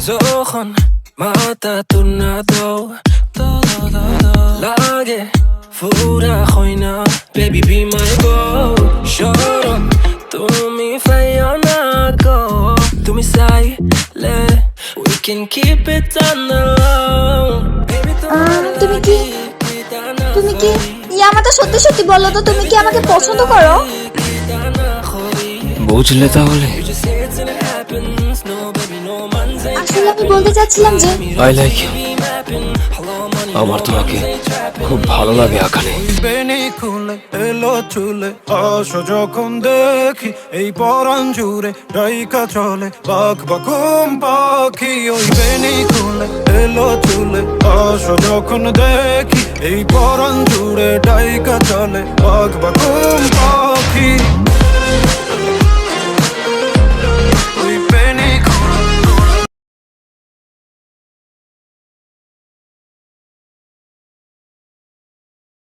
যখন মাথা তুনা দাও লাগে ফুরা হয় না baby be my girl শরম তুমি ফাইও না গো তুমি চাইলে we can keep it on the low baby তুমি কি ইয়ামাতা সত্যি সত্যি বলো তো, তুমি কি আমাকে পছন্দ করো? বুঝলে তাহলে আসলে আমি বলতে চাচ্ছিলাম যে I like you আমার তোমাকে খুব ভালো লাগে আকানে বেনি খুলে এলো চুলে আসো যখন দেখি এই পরাণ জুড়ে ডাইকা চলে বাঘ বাকুম পাখি ওই বেনি খুলে এলো চুলে আসো যখন দেখি এই পরাণ জুড়ে ডাইকা চলে বাঘ বাকুম পাখি